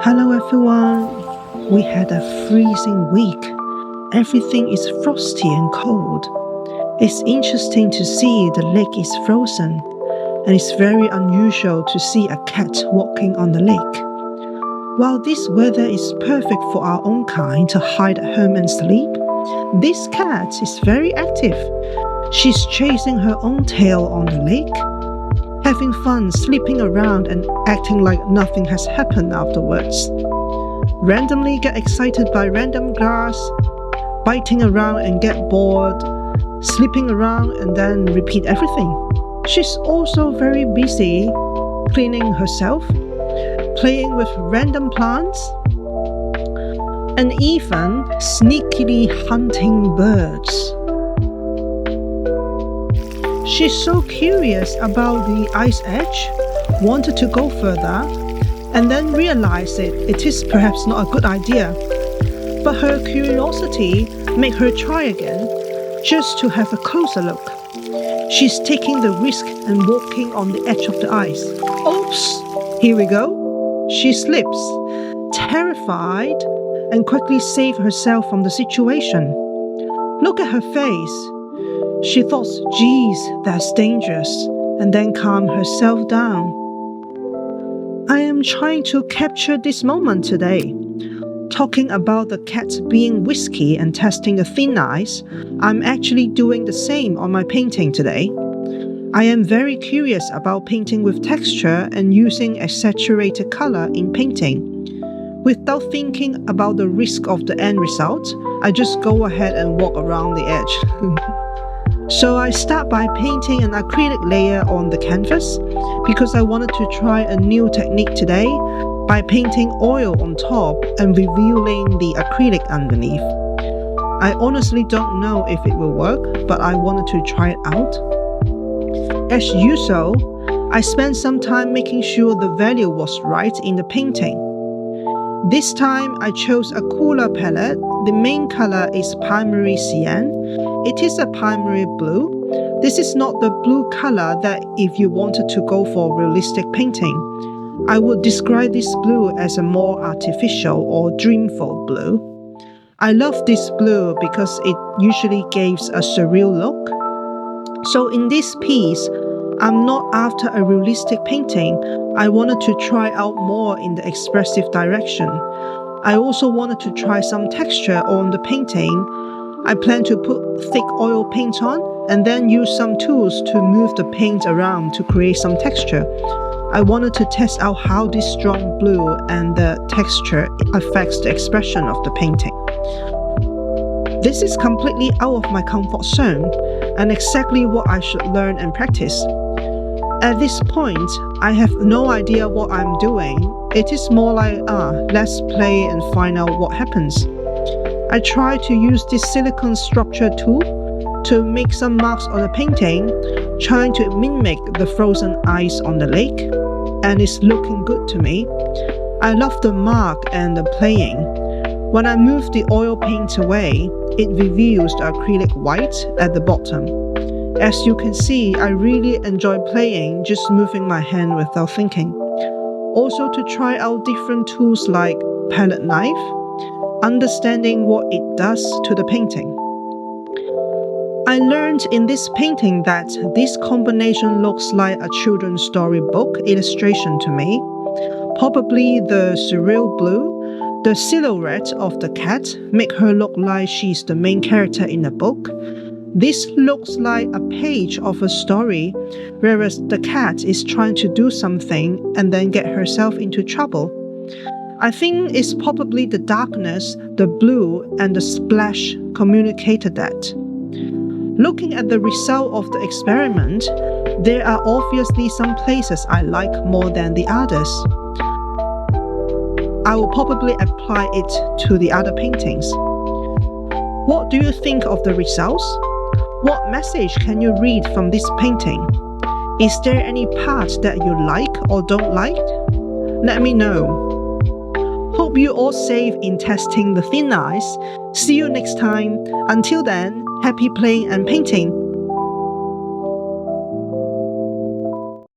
Hello everyone! We had a freezing week. Everything is frosty and cold. It's interesting to see the lake is frozen, and it's very unusual to see a cat walking on the lake. While this weather is perfect for our own kind to hide at home and sleep, this cat is very active. She's chasing her own tail on the lake, having fun sleeping around and acting like nothing has happened afterwards. Randomly get excited by random grass, biting around and get bored, sleeping around and then repeat everything. She's also very busy cleaning herself, playing with random plants, and even sneakily hunting birds. She's so curious about the ice edge, wanted to go further, and then realized it is perhaps not a good idea. But her curiosity made her try again, just to have a closer look. She's taking the risk and walking on the edge of the ice. Oops! Here we go. She slips, terrified, and quickly saves herself from the situation. Look at her face. She thought, geez, that's dangerous, and then calmed herself down. I am trying to capture this moment today. Talking about the cat being whiskey and testing the thin ice, I'm actually doing the same on my painting today. I am very curious about painting with texture and using exaggerated color in painting. Without thinking about the risk of the end result, I just go ahead and walk around the edge. So I start by painting an acrylic layer on the canvas because I wanted to try a new technique today by painting oil on top and revealing the acrylic underneath. I honestly don't know if it will work, but I wanted to try it out. As usual, I spent some time making sure the value was right in the painting. This time I chose a cooler palette. The main color is primary cyan. It is a primary blue. This is not the blue color that if you wanted to go for realistic painting. I would describe this blue as a more artificial or dreamful blue. I love this blue because it usually gives a surreal look. So in this piece, I'm not after a realistic painting. I wanted to try out more in the expressive direction. I also wanted to try some texture on the painting. I plan to put thick oil paint on and then use some tools to move the paint around to create some texture. I wanted to test out how this strong blue and the texture affects the expression of the painting. This is completely out of my comfort zone and exactly what I should learn and practice. At this point, I have no idea what I'm doing. It is more like, let's play and find out what happens. I try to use this silicone structure tool to make some marks on the painting, trying to mimic the frozen ice on the lake, and it's looking good to me. I love the mark and the playing. When I move the oil paint away, it reveals the acrylic white at the bottom. As you can see, I really enjoy playing, just moving my hand without thinking. Also to try out different tools like palette knife, understanding what it does to the painting. I learned in this painting that this combination looks like a children's storybook illustration to me. Probably the surreal blue, the silhouette of the cat make her look like she's the main character in the book. This looks like a page of a story, whereas the cat is trying to do something and then get herself into trouble. I think it's probably the darkness, the blue, and the splash communicated that. Looking at the result of the experiment, there are obviously some places I like more than the others. I will probably apply it to the other paintings. What do you think of the results? What message can you read from this painting? Is there any part that you like or don't like? Let me know. Hope you all safe in testing the thin ice. See you next time. Until then, happy playing and painting.